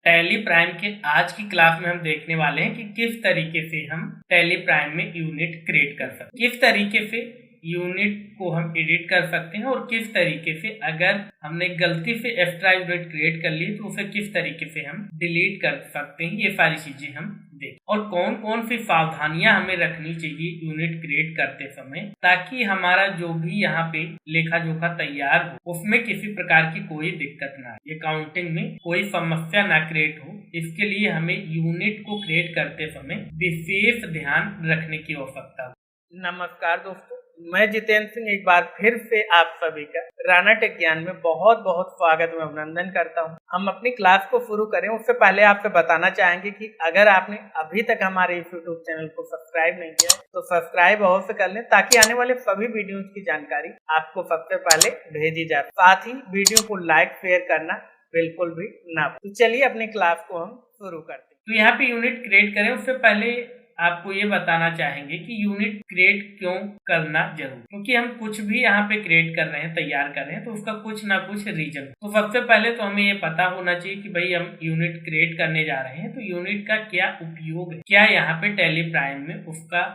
Tally prime के आज की क्लास में हम देखने वाले हैं कि किस तरीके से हम टैली प्राइम में यूनिट क्रिएट कर सकते हैं, किस तरीके से यूनिट को हम एडिट कर सकते हैं और किस तरीके से अगर हमने गलती से एक्स्ट्रा यूनिट क्रिएट कर ली तो उसे किस तरीके से हम डिलीट कर सकते हैं। ये सारी चीजें हम देखें और कौन कौन सी सावधानियां हमें रखनी चाहिए यूनिट क्रिएट करते समय, ताकि हमारा जो भी यहाँ पे लेखा जोखा तैयार हो उसमें किसी प्रकार की कोई दिक्कत ना आए, अकाउंटिंग में कोई समस्या ना क्रिएट हो। इसके लिए हमें यूनिट को क्रिएट करते समय विशेष ध्यान रखने की आवश्यकता है। नमस्कार दोस्तों, मैं जितेंद्र सिंह एक बार फिर से आप सभी का राणा टेक ज्ञान में बहुत बहुत स्वागत में अभिनंदन करता हूं। हम अपनी क्लास को शुरू करें उससे पहले आपसे बताना चाहेंगे कि अगर आपने अभी तक हमारे इस यूट्यूब चैनल को सब्सक्राइब नहीं किया तो सब्सक्राइब अवश्य कर लें, ताकि आने वाले सभी वीडियोज की जानकारी आपको सबसे पहले भेजी जाए। साथ ही वीडियो को लाइक शेयर करना बिल्कुल भी ना। तो चलिए अपनी क्लास को हम शुरू करते हैं। तो यहाँ पे यूनिट क्रिएट करें उससे पहले आपको ये बताना चाहेंगे कि यूनिट क्रिएट क्यों करना जरूर, क्योंकि हम कुछ भी यहाँ पे क्रिएट कर रहे हैं, तैयार कर रहे हैं, तो उसका कुछ ना कुछ रीजन। तो सबसे पहले तो हमें ये पता होना चाहिए कि भाई हम यूनिट क्रिएट करने जा रहे हैं तो यूनिट का क्या उपयोग है, क्या यहाँ पे टैली प्राइम में उसका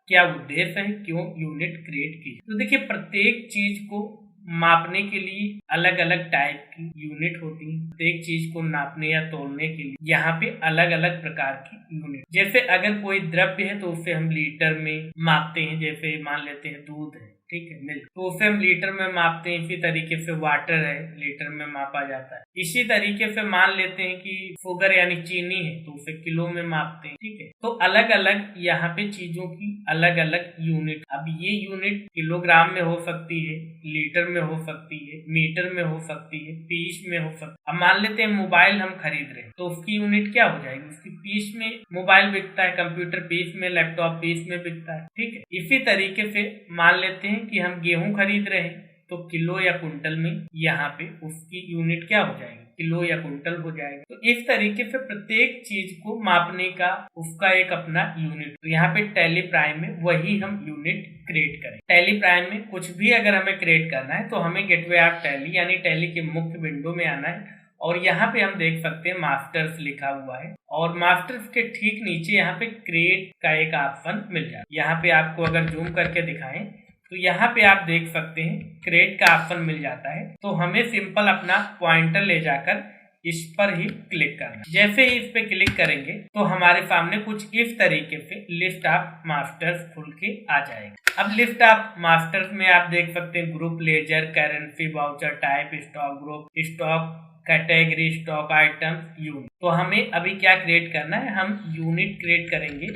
क्या उद्देश्य है, क्यों यूनिट क्रिएट की। तो देखिए, प्रत्येक चीज को मापने के लिए अलग अलग टाइप की यूनिट होती है। प्रत्येक चीज को नापने या तोलने के लिए यहाँ पे अलग अलग प्रकार की यूनिट, जैसे अगर कोई द्रव्य है तो उसे हम लीटर में मापते हैं। जैसे मान लेते हैं दूध है, ठीक है, मिल्क, तो उसे हम लीटर में मापते हैं। इसी तरीके से वाटर है, लीटर में मापा जाता है। इसी तरीके से मान लेते हैं कि शुगर यानी चीनी है तो उसे किलो में मापते हैं, ठीक है। तो अलग अलग यहाँ पे चीजों की अलग अलग यूनिट। अब ये यूनिट किलोग्राम में हो सकती है, लीटर में हो सकती है, मीटर में हो सकती है, पीस में हो सकती है। अब मान लेते हैं मोबाइल हम खरीद रहे हैं तो उसकी यूनिट क्या हो जाएगी, उसकी पीस में मोबाइल बिकता है, कंप्यूटर पीस में, लैपटॉप पीस में बिकता है, ठीक है। इसी तरीके से मान लेते हैं कि हम गेहूं खरीद रहे हैं तो किलो या कुंटल में यहाँ पे उसकी यूनिट क्या हो जाएगी, किलो या कुंटल हो जाएगा। तो इस तरीके से प्रत्येक चीज को मापने का उसका एक अपना यूनिट। तो यहाँ पे टैली प्राइम में वही हम यूनिट क्रिएट करें। टैली प्राइम में कुछ भी अगर हमें क्रिएट करना है तो हमें गेटवे ऑफ टैली यानी टैली के मुख्य विंडो में आना है और यहाँ पे हम देख सकते हैं मास्टर्स लिखा हुआ है और मास्टर्स के ठीक नीचे यहाँ पे क्रिएट का एक ऑप्शन मिल जाता है। यहाँ पे आपको अगर जूम करके दिखाएं तो यहाँ पे आप देख सकते हैं क्रिएट का ऑप्शन मिल जाता है। तो हमें सिंपल अपना पॉइंटर ले जाकर इस पर ही क्लिक करना। जैसे ही इस पे क्लिक करेंगे तो हमारे सामने कुछ इस तरीके से लिस्ट ऑफ मास्टर्स खुल के आ जाएगा। अब लिस्ट ऑफ मास्टर्स में आप देख सकते हैं group, ledger, currency, voucher, type, stock group, stock category, stock item, unit. तो हमें अभी क्या क्रिएट करना है, हम यूनिट क्रिएट करेंगे।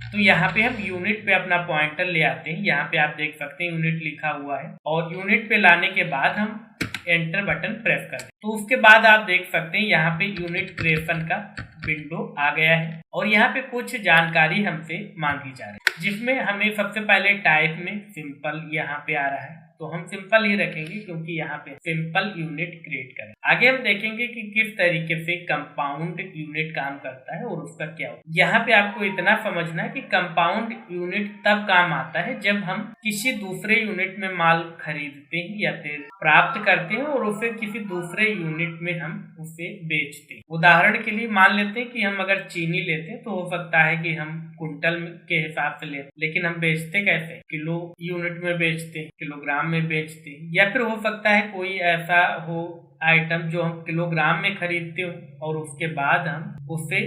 तो यहाँ पे हम यूनिट पे अपना पॉइंटर ले आते हैं। यहाँ पे आप देख सकते हैं यूनिट लिखा हुआ है और यूनिट पे लाने के बाद हम एंटर बटन प्रेस करते हैं। तो उसके बाद आप देख सकते हैं यहाँ पे यूनिट क्रिएशन का विंडो आ गया है और यहाँ पे कुछ जानकारी हमसे मांगी जा रही है, जिसमें हमें सबसे पहले टाइप में सिंपल यहाँ पे आ रहा है तो हम सिंपल ही रखेंगे क्योंकि यहाँ पे सिंपल यूनिट क्रिएट करें। आगे हम देखेंगे कि किस तरीके से कंपाउंड यूनिट काम करता है और उसका क्या होता है। यहाँ पे आपको इतना समझना है कि कंपाउंड यूनिट तब काम आता है जब हम किसी दूसरे यूनिट में माल खरीदते हैं या फिर प्राप्त करते हैं और उसे किसी दूसरे यूनिट में हम उसे बेचते हैं। उदाहरण के लिए मान लेते हैं कि हम अगर चीनी लेते हैं तो हो सकता है कि हम कुंटल के हिसाब से लेते, लेकिन हम बेचते कैसे, किलो यूनिट में बेचते हैं, किलोग्राम में बेचते हैं। या फिर हो सकता है कोई ऐसा हो आइटम जो हम किलोग्राम में खरीदते हो और उसके बाद हम उसे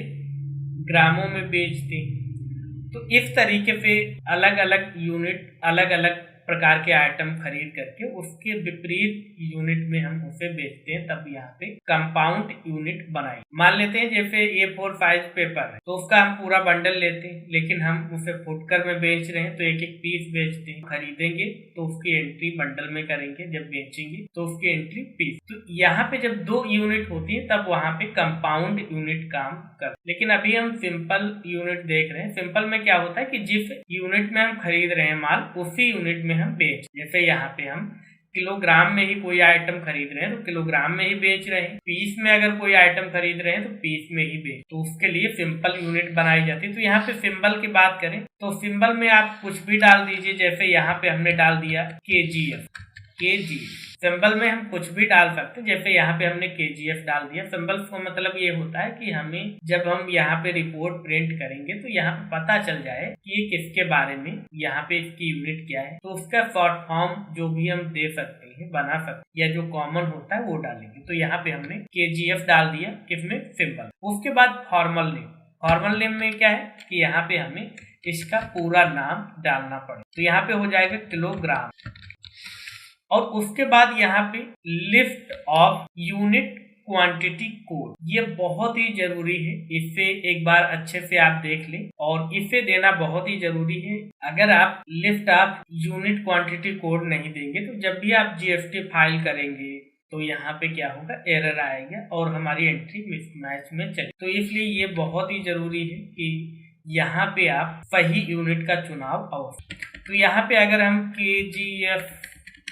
ग्रामों में बेचते हैं। तो इस तरीके से अलग अलग यूनिट, अलग अलग प्रकार के आइटम खरीद करके उसके विपरीत यूनिट में हम उसे बेचते हैं, तब यहाँ पे कंपाउंड यूनिट बनाई। मान लेते हैं जैसे A4 साइज पेपर है तो उसका हम पूरा बंडल लेते हैं, लेकिन हम उसे फुटकर में बेच रहे हैं तो एक एक पीस बेचते हैं। खरीदेंगे तो उसकी एंट्री बंडल में करेंगे, जब बेचेंगे तो उसकी एंट्री पीस। तो यहाँ पे जब दो यूनिट होती है तब वहाँ पे कंपाउंड यूनिट काम कर। लेकिन अभी हम सिंपल यूनिट देख रहे हैं। सिंपल में क्या होता है कि जिस यूनिट में हम खरीद रहे हैं माल, उसी यूनिट में हम बेच। जैसे यहाँ पे हम किलोग्राम में ही कोई आइटम खरीद रहे हैं तो किलोग्राम में ही बेच रहे हैं, पीस में अगर कोई आइटम खरीद रहे हैं तो पीस में ही बेच। तो उसके लिए सिंपल यूनिट बनाई जाती है। तो यहाँ पे सिंबल की बात करें तो सिंबल में आप कुछ भी डाल दीजिए। जैसे यहाँ पे हमने डाल दिया KGF, KG। सिंबल में हम कुछ भी डाल सकते हैं, जैसे यहाँ पे हमने KGF डाल दिया। सिंबल्स का मतलब ये होता है कि हमें जब हम यहाँ पे रिपोर्ट प्रिंट करेंगे तो यहाँ पे पता चल जाए कि ये किसके बारे में, यहाँ पे इसकी यूनिट क्या है। तो उसका शॉर्ट फॉर्म जो भी हम दे सकते हैं, बना सकते हैं, या जो कॉमन होता है वो डालेंगे। तो यहाँ पे हमने KGF डाल दिया, किसमें, सिंबल। उसके बाद फॉर्मल नेम। फॉर्मल नेम में क्या है कि यहाँ पे हमें इसका पूरा नाम डालना पड़े, तो यहाँ पे हो जाएगा किलोग्राम। और उसके बाद यहाँ पे list of unit quantity code, ये बहुत ही जरूरी है। इसे एक बार अच्छे से आप देख लें और इसे देना बहुत ही जरूरी है। अगर आप list of unit quantity code नहीं देंगे तो जब भी आप GST फाइल करेंगे तो यहाँ पे क्या होगा, एरर आएगा और हमारी एंट्री मिसमैच में चले। तो इसलिए ये बहुत ही जरूरी है कि यहाँ पे आप सही यूनिट का चुनाव अवश्य। तो यहाँ पे अगर हम KGF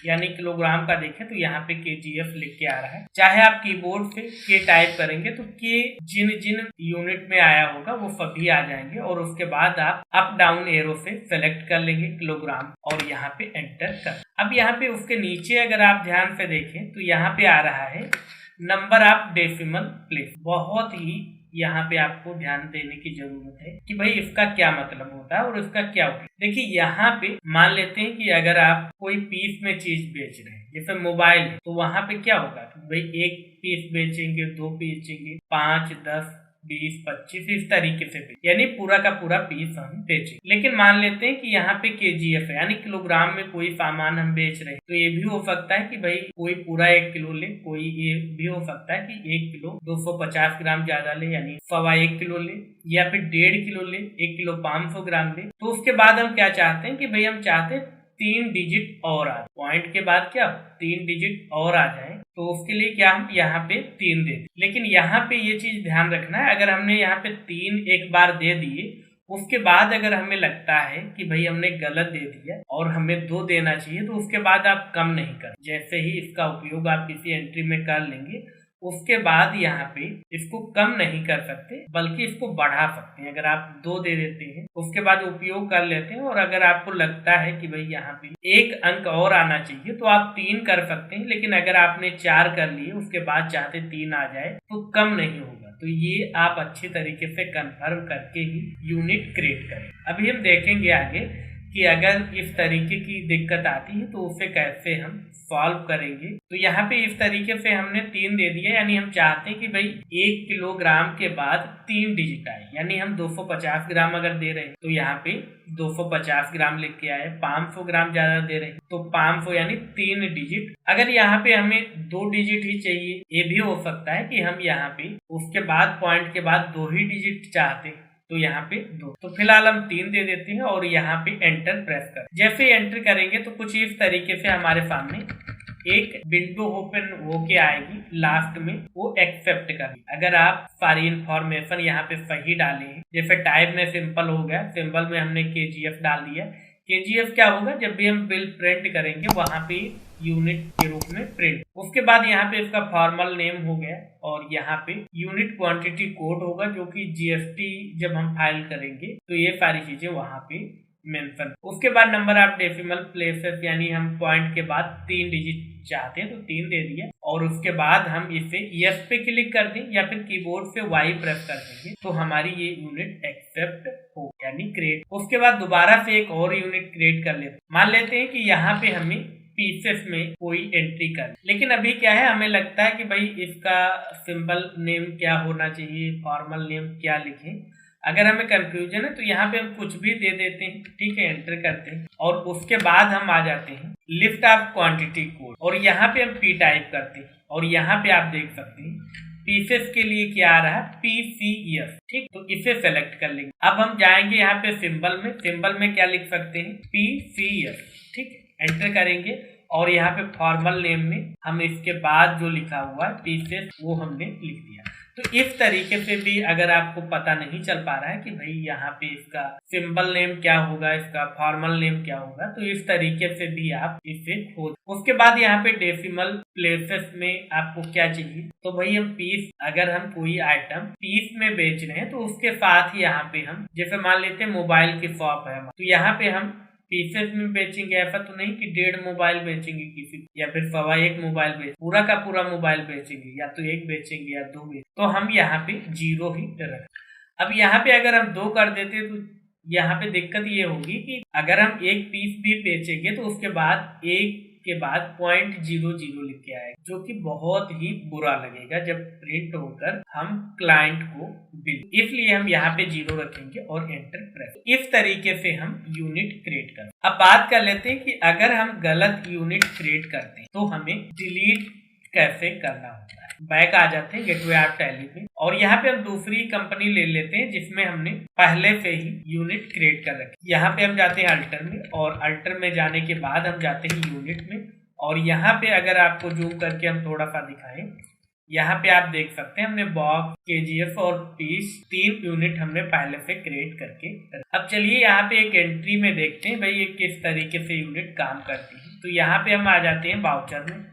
यानी किलोग्राम का देखें तो यहाँ पे KGF लिख के आ रहा है। चाहे आप कीबोर्ड से K टाइप करेंगे तो K जिन जिन यूनिट में आया होगा वो सभी आ जाएंगे, और उसके बाद आप अप डाउन एरो से सेलेक्ट कर लेंगे किलोग्राम और यहाँ पे एंटर कर। अब यहाँ पे उसके नीचे अगर आप ध्यान से देखें तो यहाँ पे आ रहा है नंबर ऑफ डेसिमल प्लेस। बहुत ही यहाँ पे आपको ध्यान देने की जरूरत है कि भाई इसका क्या मतलब होता है और इसका क्या उपयोग। देखिए यहाँ पे मान लेते हैं कि अगर आप कोई पीस में चीज बेच रहे हैं, जैसे मोबाइल है, तो वहां पे क्या होगा कि भाई 1 पीस बेचेंगे, 2 पीस बेचेंगे, 5, 10, 20, 25 इस तरीके से यानी पूरा का पूरा पीस हम बेचेंगे। लेकिन मान लेते हैं कि यहाँ पे KGF है यानी किलोग्राम में कोई सामान हम बेच रहे हैं, तो ये भी हो सकता है कि भाई कोई पूरा 1 किलो ले, कोई ये भी हो सकता है कि 1 किलो 250 ग्राम ज्यादा ले यानी 1.25 किलो ले, या फिर 1.5 किलो ले, 1 किलो 500 ग्राम ले। तो उसके बाद हम क्या चाहते हैं कि भाई हम चाहते हैं 3 डिजिट और आ, पॉइंट के बाद क्या 3 डिजिट और आ जाए। तो उसके लिए क्या हम यहाँ पे 3 दे दें। लेकिन यहाँ पे ये चीज ध्यान रखना है, अगर हमने यहाँ पे 3 एक बार दे दिए, उसके बाद अगर हमें लगता है कि भाई हमने गलत दे दिया और हमें 2 देना चाहिए, तो उसके बाद आप कम नहीं कर। जैसे ही इसका उपयोग आप किसी एंट्री में कर लेंगे, उसके बाद यहाँ पे इसको कम नहीं कर सकते बल्कि इसको बढ़ा सकते हैं। अगर आप 2 दे देते हैं उसके बाद उपयोग कर लेते हैं, और अगर आपको लगता है कि भाई यहाँ पे 1 अंक और आना चाहिए तो आप 3 कर सकते हैं। लेकिन अगर आपने 4 कर लिए उसके बाद चाहते 3 आ जाए तो कम नहीं होगा। तो ये आप अच्छी तरीके से कंफर्म करके ही यूनिट क्रिएट करें। अभी हम देखेंगे आगे कि अगर इस तरीके की दिक्कत आती है तो उसे कैसे हम सॉल्व करेंगे। तो यहाँ पे इस तरीके से हमने 3 दे दिया, यानी हम चाहते हैं कि भाई 1 किलोग्राम के बाद 3 डिजिट आए, यानी हम 250 ग्राम अगर दे रहे हैं तो यहाँ पे 250 ग्राम लिख के आए। 500 ग्राम ज्यादा दे रहे हैं तो 500 यानी 3 डिजिट। अगर यहाँ पे हमें 2 डिजिट ही चाहिए, ये भी हो सकता है कि हम यहाँ पे उसके बाद पॉइंट के बाद 2 ही डिजिट चाहते हैं, तो यहाँ पे 2। तो फिलहाल हम 3 दे देते हैं और यहाँ पे एंटर प्रेस कर। जैसे एंटर करेंगे तो कुछ इस तरीके से हमारे सामने एक विंडो ओपन होके आएगी, लास्ट में वो एक्सेप्ट करनी। अगर आप सारी इंफॉर्मेशन यहाँ पे सही डाले, जैसे टाइप में सिंपल हो गया, सिंबल में हमने KGF डाल दिया। KGF क्या होगा, जब भी हम बिल प्रिंट करेंगे वहां पे यूनिट के रूप में प्रिंट। उसके बाद यहाँ पे इसका फॉर्मल नेम हो गया और यहाँ पे यूनिट क्वांटिटी कोड होगा जो कि GST जब हम फाइल करेंगे तो ये सारी चीजें वहां पे मेंशन। उसके बाद नंबर ऑफ डेसिमल प्लेसेस, यानी हम पॉइंट के बाद 3 डिजिट चाहते हैं तो 3 दे दिया, और उसके बाद हम इसे यस पे क्लिक कर दें या फिर कीबोर्ड से Y प्रेस कर देंगे तो हमारी ये यूनिट एक्सेप्ट हो यानी क्रिएट। उसके बाद दोबारा से एक और यूनिट क्रिएट कर लेते। मान लेते हैं कि यहाँ पे हमें पीसेस में कोई एंट्री कर, लेकिन अभी क्या है, हमें लगता है कि भाई इसका सिंबल नेम क्या होना चाहिए, फॉर्मल नेम क्या लिखें। अगर हमें कंफ्यूजन है तो यहाँ पे हम कुछ भी दे देते हैं, ठीक है, एंटर करते हैं और उसके बाद हम आ जाते हैं लिस्ट ऑफ क्वांटिटी कोड और यहाँ पे हम P टाइप करते हैं और यहाँ पे आप देख सकते हैं पीसेस के लिए क्या आ रहा है, PCF, ठीक। तो इसे सेलेक्ट कर लेंगे। अब हम जाएंगे यहाँ पे सिंबल में क्या लिख सकते हैं, PCF, ठीक। एंटर करेंगे और यहाँ पे फॉर्मल नेम में हम इसके बाद जो लिखा हुआ है पीसेस वो हमने लिख दिया। तो इस तरीके से भी अगर आपको पता नहीं चल पा रहा है कि भाई यहाँ पे इसका सिंबल नेम क्या होगा, इसका फॉर्मल नेम क्या होगा, तो इस तरीके से भी आप इसे खोज। उसके बाद यहाँ पे डेसिमल प्लेसेस में आपको क्या चाहिए, तो भाई हम पीस, अगर हम कोई आइटम पीस में बेच रहे हैं तो उसके साथ ही यहाँ पे हम, जैसे मान लेते हैं मोबाइल की शॉप है तो यहाँ पे हम पीसेस में बेचेंगे, ऐसा तो नहीं कि 1.5 मोबाइल बेचेंगे किसी या फिर 1.25 मोबाइल बेचेंगे, पूरा का पूरा मोबाइल बेचेंगे, या तो 1 बेचेंगे या 2 बेचेंगे, तो हम यहाँ पे 0 ही रखें। अब यहाँ पे अगर हम 2 कर देते तो यहाँ पे दिक्कत ये होगी कि अगर हम 1 पीस भी बेचेंगे तो उसके बाद 1 के बाद 0.00 लिख के आएगा, जो कि बहुत ही बुरा लगेगा जब प्रिंट होकर हम क्लाइंट को बिल, इसलिए हम यहाँ पे 0 रखेंगे और एंटर प्रेस। इस तरीके से हम यूनिट क्रिएट करते हैं। अब बात कर लेते हैं कि अगर हम गलत यूनिट क्रिएट करते हैं तो हमें डिलीट कैसे करना होता है। बैक आ जाते हैं गेटवे ऐप टैली पे और यहाँ पे हम दूसरी कंपनी ले लेते हैं जिसमें हमने पहले से ही यूनिट क्रिएट कर रखी। यहाँ पे हम जाते हैं अल्टर में और अल्टर में जाने के बाद हम जाते हैं यूनिट में और यहाँ पे अगर आपको जूम करके हम थोड़ा सा दिखाएं, यहाँ पे आप देख सकते हैं हमने बॉक्स, केजीएफ और पीस 3 यूनिट हमने पहले से क्रिएट करके। अब चलिए यहाँ पे एक एंट्री में देखते हैं भाई ये किस तरीके से यूनिट काम करती है। तो यहाँ पे हम आ जाते हैं बाउचर में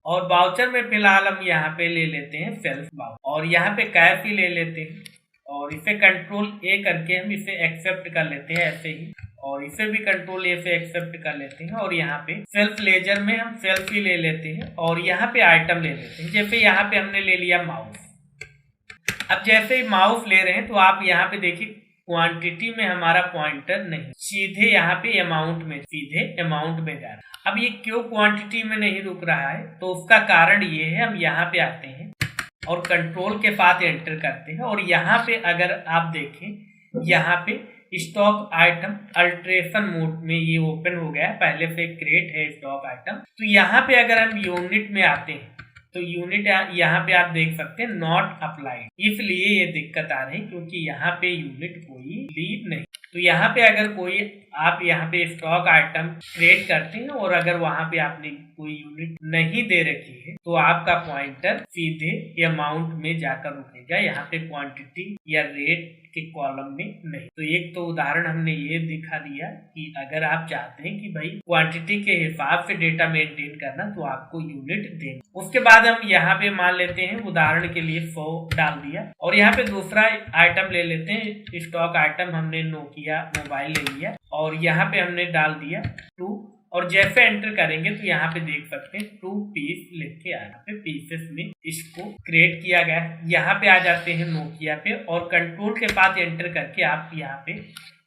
और बाउचर में फिलहाल हम यहाँ पे ले लेते हैं सेल्फ बाउचर और यहाँ पे कैश ही ले लेते हैं और इसे कंट्रोल ए करके हम इसे एक्सेप्ट कर लेते हैं ऐसे ही, और इसे भी कंट्रोल ए से एक्सेप्ट कर लेते हैं और यहाँ पे सेल्फ लेजर में हम सेल्फ ही ले लेते हैं और यहाँ पे आइटम ले लेते हैं। जैसे यहाँ पे हमने ले लिया माउस। अब जैसे ही माउस ले रहे हैं तो आप यहाँ पे देखिए क्वांटिटी में हमारा पॉइंटर नहीं, सीधे यहाँ पे अमाउंट में, सीधे अमाउंट में जा रहा है। अब ये क्यों क्वांटिटी में नहीं रुक रहा है, तो उसका कारण ये है, हम यहाँ पे आते हैं और कंट्रोल के साथ एंटर करते हैं और यहाँ पे अगर आप देखें यहाँ पे स्टॉक आइटम अल्ट्रेशन मोड में ये ओपन हो गया, पहले से क्रिएट है स्टॉक आइटम। तो यहाँ पे अगर हम यूनिट में आते हैं तो यूनिट यहाँ पे आप देख सकते हैं नॉट अप्लाइड, इसलिए ये दिक्कत आ रही क्योंकि यहाँ पे यूनिट कोई लीव नहीं। तो यहाँ पे अगर कोई आप यहाँ पे स्टॉक आइटम क्रिएट करते हैं और अगर वहां पे आपने कोई यूनिट नहीं दे रखी है तो आपका पॉइंटर सीधे अमाउंट में जाकर रुकेगा, यहाँ पे क्वांटिटी या रेट के कॉलम में नहीं। तो एक तो उदाहरण हमने ये दिखा दिया कि अगर आप चाहते हैं कि भाई क्वांटिटी के हिसाब से डेटा मेंटेन करना तो आपको यूनिट देना। उसके बाद हम यहाँ पे मान लेते हैं उदाहरण के लिए 100 डाल दिया और यहाँ पे दूसरा आइटम ले लेते हैं, स्टॉक आइटम हमने नोकिया मोबाइल ले लिया और यहाँ पे हमने डाल दिया 2 और जैसे एंटर करेंगे तो यहाँ पे देख सकते हैं 2 पीस लिख के आया पे पीसेस में इसको क्रिएट किया गया। यहाँ पे आ जाते हैं नोकिया पे और कंट्रोल के बाद एंटर करके आप यहाँ पे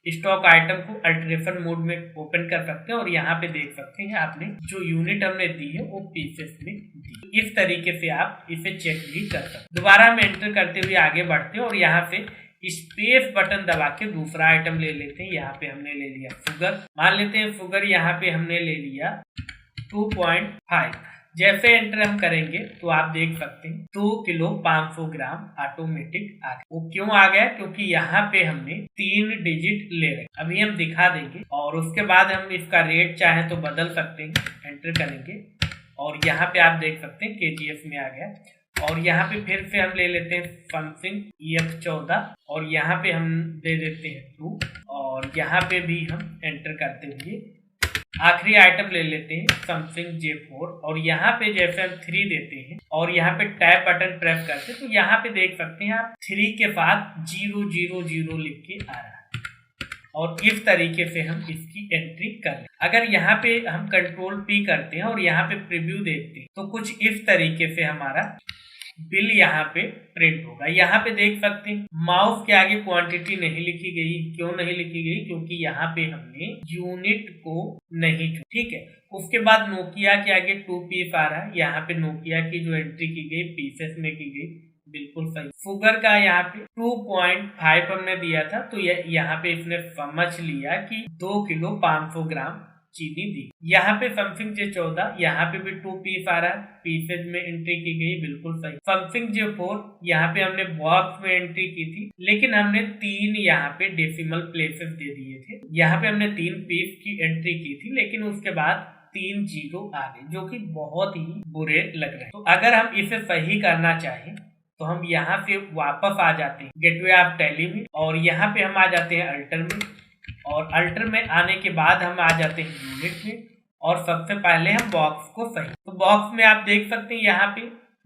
स्टॉक आइटम को अल्ट्रेशन मोड में ओपन कर सकते हैं और यहाँ पे देख सकते हैं आपने जो यूनिट हमने दी है वो पीसेस में दी। इस तरीके से आप इसे चेक भी कर सकते हैं। दोबारा हम एंटर करते हुए आगे बढ़ते हैं और यहाँ से स्पेस बटन दबा के दूसरा आइटम ले लेते हैं। यहाँ पे हमने ले लिया शुगर, मान लेते हैं शुगर यहाँ पे हमने ले लिया 2.5। जैसे एंटर हम करेंगे तो आप देख सकते हैं 2 किलो 500 ग्राम ऑटोमेटिक आ गया। वो क्यों आ गया, क्योंकि यहाँ पे हमने 3 डिजिट ले रहे, अभी हम दिखा देंगे और उसके बाद हम इसका रेट चाहे तो बदल सकते हैं। एंटर करेंगे और यहाँ पे आप देख सकते हैं केजीएफ में आ गया और यहाँ पे फिर से हम ले लेते हैं समथिंग EF14 और यहाँ पे हम दे देते हैं 2 और यहाँ पे भी हम एंटर करते हुए आखिरी आइटम ले लेते हैं समथिंग J4 और यहाँ पे जैसे हम 3 देते हैं और यहाँ पे टैब बटन प्रेस करते हैं तो यहाँ पे देख सकते हैं आप 3 के बाद 000 लिख के आ रहा है और इस तरीके से हम इसकी एंट्री कर लें। अगर यहाँ पे हम कंट्रोल P करते हैं और यहाँ पे प्रीव्यू देखते हैं तो कुछ इस तरीके से हमारा बिल यहाँ पे प्रिंट होगा। यहाँ पे देख सकते हैं माउस के आगे क्वांटिटी नहीं लिखी गई। क्यों नहीं लिखी गई, क्योंकि यहाँ पे हमने यूनिट को नहीं चुना, ठीक है। उसके बाद नोकिया के आगे 2 पीस आ रहा है, यहाँ पे नोकिया की जो एंट्री की गई पीसेस में की गई, बिल्कुल सही। शुगर का यहाँ पे 2.5 हमने दिया था तो यहाँ पे इसने समझ लिया कि 2 किलो 500 ग्राम चीनी दी। यहाँ पे समथिंग J14 यहाँ पे भी 2 पीस आ रहा है, पीसेज में एंट्री की गई, बिल्कुल सही। समथिंग J4 यहाँ पे हमने बॉक्स में एंट्री की थी लेकिन हमने 3 यहाँ पे डेसिमल प्लेसेस दे दिए थे। यहाँ पे हमने 3 पीस की एंट्री की थी लेकिन उसके बाद 3 जीरो आ गए जो कि बहुत ही बुरे लग रहे हैं। तो अगर हम इसे सही करना चाहें तो हम यहाँ से वापस आ जाते हैं गेटवे ऐप टैली में और यहाँ पे हम आ जाते हैं अल्टर में और अल्टर में आने के बाद हम आ जाते हैं यूनिट में और सबसे पहले हम बॉक्स को सही। तो बॉक्स में आप देख सकते हैं यहाँ पे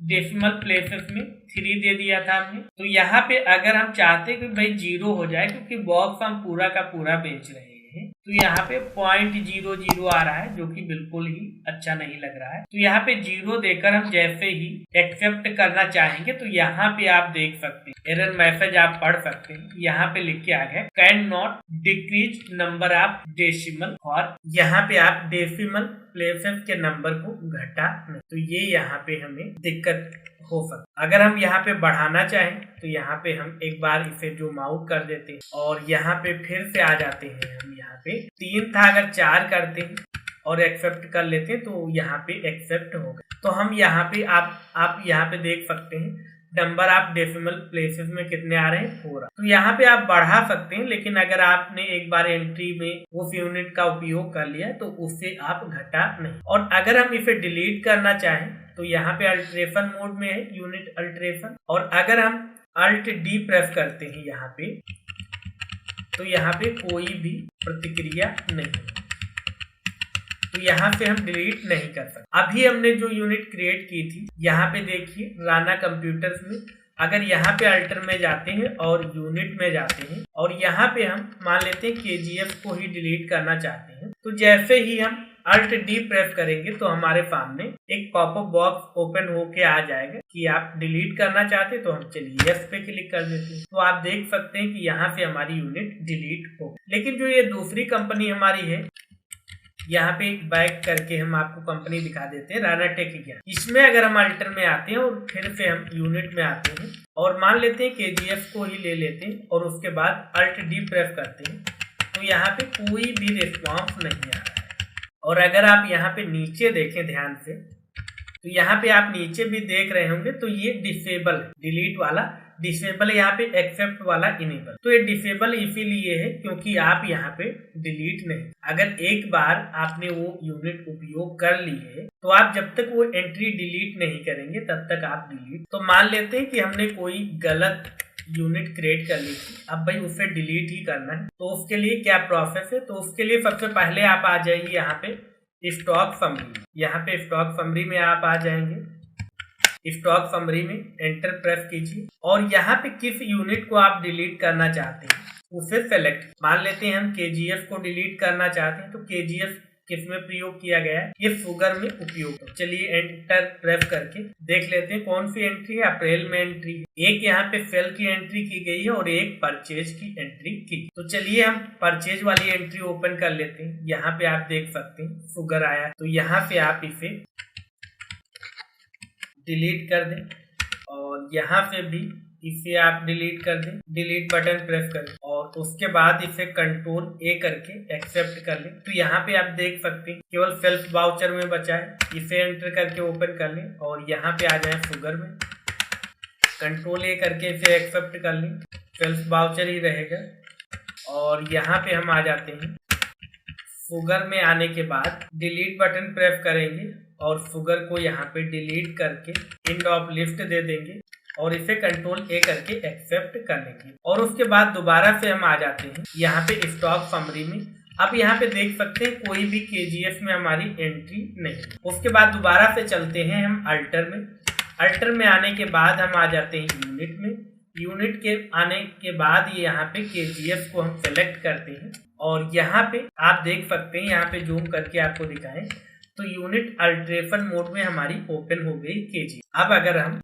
डेसिमल प्लेसेस में 3 दे दिया था हमने। तो यहाँ पे अगर हम चाहते हैं कि भाई 0 हो जाए, क्योंकि बॉक्स हम पूरा का पूरा बेच रहे हैं तो यहाँ पे 0.00 आ रहा है, जो कि बिल्कुल ही अच्छा नहीं लग रहा है। तो यहाँ पे 0 देकर हम जैसे ही एक्सेप्ट करना चाहेंगे तो यहाँ पे आप देख सकते हैं एरर मैसेज आप पढ़ सकते हैं। यहाँ पे लिख के आ गया can not decrease number of decimal, और यहाँ पे आप डेसिमल प्लेसेस के नंबर को घटा नहीं, तो ये यहाँ पे हमें दिक्कत हो सकता। अगर हम यहाँ पे बढ़ाना चाहें तो यहाँ पे हम एक बार इसे जूम आउट कर देते हैं और यहाँ पे फिर से आ जाते हैं। हम यहाँ पे 3 था, अगर 4 करते हैं और एक्सेप्ट कर लेते हैं तो यहाँ पे एक्सेप्ट होगा। तो हम यहाँ पे आप यहाँ पे देख सकते हैं नंबर ऑफ डेसिमल प्लेसेस में कितने आ रहे हैं, 4। तो यहाँ पे आप बढ़ा सकते हैं, लेकिन अगर आपने एक बार एंट्री में उस यूनिट का उपयोग कर लिया तो उससे आप घटा नहीं। और अगर हम इसे डिलीट करना चाहें तो यहाँ पे अल्टरेशन मोड में है यूनिट अल्टरेशन, और अगर हम अल्ट डी प्रेस करते हैं यहाँ पे तो यहाँ पे कोई भी प्रतिक्रिया नहीं, तो यहाँ से हम डिलीट नहीं कर सकते। अभी हमने जो यूनिट क्रिएट की थी यहाँ पे देखिए राना कंप्यूटर्स में, अगर यहाँ पे अल्टर में जाते हैं और यूनिट में जाते हैं और यहाँ पे हम मान लेते हैं KGF को ही डिलीट करना चाहते हैं, तो जैसे ही हम अल्ट डी प्रेस करेंगे तो हमारे सामने एक पॉपअप बॉक्स ओपन होके आ जाएगा कि आप डिलीट करना चाहते हैं। तो हम चलिए यस पे क्लिक कर देते हैं, तो आप देख सकते हैं कि यहाँ से हमारी यूनिट डिलीट हो। लेकिन जो ये दूसरी कंपनी हमारी है, यहाँ पे बैक करके हम आपको कंपनी दिखा देते हैं, राना टेक ज्ञान। इसमें अगर हम अल्टर में आते हैं और फिर से हम यूनिट में आते हैं और मान लेते हैं KGF को ही ले लेते हैं और उसके बाद अल्ट डी प्रेस करते हैं, तो यहाँ पे कोई भी रिस्पॉन्स नहीं आ रहा है। और अगर आप यहाँ पे नीचे देखें ध्यान से, तो यहाँ पे आप नीचे भी देख रहे होंगे, तो ये डिसेबल डिलीट वाला डिसेबल, यहाँ पे एक्सेप्ट वाला इनेबल। तो ये डिसेबल इसीलिए है क्योंकि आप यहाँ पे डिलीट नहीं, अगर एक बार आपने वो यूनिट उपयोग कर ली है तो आप जब तक वो एंट्री डिलीट नहीं करेंगे तब तक आप डिलीट। तो मान लेते हैं कि हमने कोई गलत यूनिट क्रिएट कर ली थी, अब भाई उसे डिलीट ही करना है, तो उसके लिए क्या प्रोसेस है। तो उसके लिए सबसे पहले आप आ जाइए यहाँ पे स्टॉक समरी, यहाँ पे स्टॉक समरी में आप आ जाएंगे। स्टॉक समरी में एंटर प्रेस कीजिए और यहाँ पे किस यूनिट को आप डिलीट करना चाहते हैं उसे सेलेक्ट। मान लेते हैं हम KGF को डिलीट करना चाहते हैं, तो KGF किसमें प्रयोग किया गया है, ये शुगर में उपयोग। चलिए एंटर प्रेस करके देख लेते हैं कौन सी एंट्री है। अप्रैल में एंट्री, एक यहाँ पे सेल की एंट्री की गई है और एक परचेज की एंट्री की। तो चलिए हम परचेज वाली एंट्री ओपन कर लेते हैं। यहाँ पे आप देख सकते हैं शुगर आया, तो यहाँ पे आप इसे डिलीट कर दें और यहाँ से भी इसे आप डिलीट कर दें, डिलीट बटन प्रेस करें और उसके बाद इसे कंट्रोल A करके एक्सेप्ट कर लें। तो यहाँ पे आप देख सकते हैं केवल सेल्फ वाउचर में बचा है, इसे एंटर करके ओपन कर लें और यहाँ पे आ जाए शुगर में, कंट्रोल A करके इसे एक्सेप्ट कर लें, सेल्फ वाउचर ही रहेगा। और यहाँ पे हम आ जाते हैं शुगर में, आने के बाद डिलीट बटन प्रेस करेंगे और शुगर को यहाँ पे डिलीट करके एंड ऑफ लिस्ट दे देंगे और इसे कंट्रोल A करके एक्सेप्ट कर लेंगे। और उसके बाद दोबारा से हम आ जाते हैं यहाँ पे स्टॉक समरी में। अब यहाँ पे देख सकते हैं कोई भी KGF में हमारी एंट्री नहीं। उसके बाद दोबारा से चलते हैं हम अल्टर में। अल्टर में आने के बाद हम आ जाते हैं यूनिट में। यूनिट के आने के बाद ये यहाँ पे KGF को हम सेलेक्ट करते हैं और यहाँ पे आप देख सकते हैं, यहाँ पे जूम करके आपको दिखाएं तो यूनिट अल्ट्रेशन मोड में हमारी ओपन हो गई KGF। अब अगर हम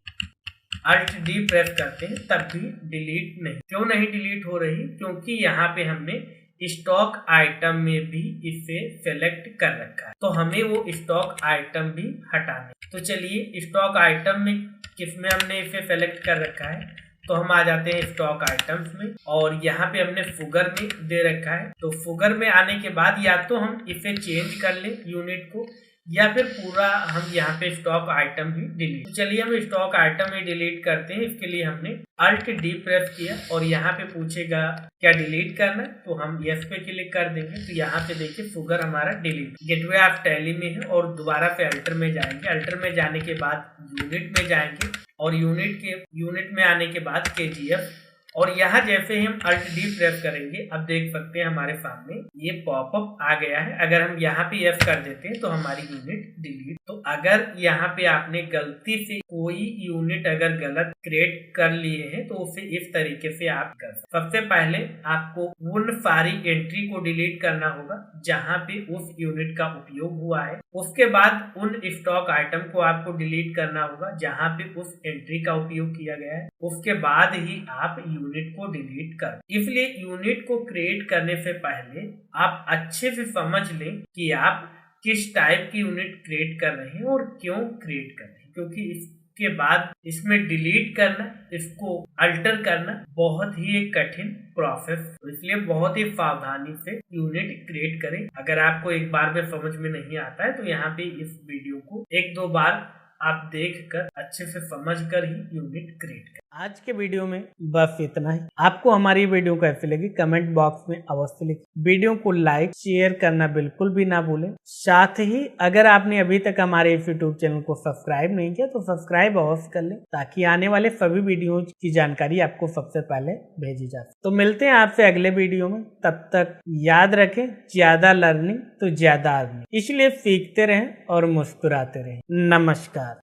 अल्ट डी प्रेस करते हैं तब भी डिलीट नहीं। क्यों नहीं डिलीट हो रही, क्योंकि यहाँ पे हमने स्टॉक आइटम में भी इसे सेलेक्ट कर रखा है, तो हमें वो स्टॉक आइटम भी हटाना। तो चलिए स्टॉक आइटम में किसमें हमने इसे सेलेक्ट कर रखा है, तो हम आ जाते हैं स्टॉक आइटम्स में और यहाँ पे हमने शुगर में दे रखा है। तो शुगर में आने के बाद या तो हम इसे चेंज कर ले यूनिट को या फिर पूरा हम यहाँ पे स्टॉक आइटम भी डिलीट। तो चलिए हम स्टॉक आइटम ही डिलीट करते हैं। इसके लिए हमने अल्ट डी प्रेस किया और यहाँ पे पूछेगा क्या डिलीट करना है, तो हम यस पे क्लिक कर देंगे। तो यहाँ पे देखिए शुगर हमारा डिलीट। गेटवे ऑफ टैली में है और दोबारा से अल्टर में जाएंगे। अल्टर में जाने के बाद यूनिट में जाएंगे और यूनिट में आने के बाद KGF और यहाँ जैसे ही हम Alt D प्रेस करेंगे, अब देख सकते हैं हमारे सामने ये पॉपअप आ गया है। अगर हम यहाँ पे यस कर देते हैं तो हमारी यूनिट डिलीट। तो अगर यहाँ पे आपने गलती से कोई यूनिट अगर गलत क्रिएट कर लिए हैं तो उसे इस तरीके से आप कर सकते। सबसे पहले आपको उन सारी एंट्री को डिलीट करना होगा जहाँ पे उस यूनिट का उपयोग हुआ है। उसके बाद उन स्टॉक आइटम को आपको डिलीट करना होगा जहाँ पे उस एंट्री का उपयोग किया गया है। उसके बाद ही आप यूनिट को डिलीट कर। इसलिए यूनिट को क्रिएट करने से पहले आप अच्छे से समझ लें कि आप किस टाइप की यूनिट क्रिएट कर रहे हैं और क्यों क्रिएट कर रहे हैं, क्योंकि इसके बाद इसमें डिलीट करना, इसको अल्टर करना बहुत ही एक कठिन प्रोसेस, इसलिए बहुत ही सावधानी से यूनिट क्रिएट करें। अगर आपको एक बार में समझ में नहीं आता है तो यहाँ पे इस वीडियो को 1-2 बार आप देखकर अच्छे से समझकर ही यूनिट क्रिएट करें। आज के वीडियो में बस इतना ही। आपको हमारी वीडियो कैसी लगी कमेंट बॉक्स में अवश्य लिखें। वीडियो को लाइक शेयर करना बिल्कुल भी ना भूलें। साथ ही अगर आपने अभी तक हमारे इस यूट्यूब चैनल को सब्सक्राइब नहीं किया तो सब्सक्राइब अवश्य कर लें ताकि आने वाले सभी वीडियो की जानकारी आपको सबसे पहले भेजी जा सके। तो मिलते हैं आपसे अगले वीडियो में। तब तक याद रखें, ज्यादा लर्निंग तो ज्यादा अर्निंग, इसलिए सीखते रहें और मुस्कुराते रहें। नमस्कार।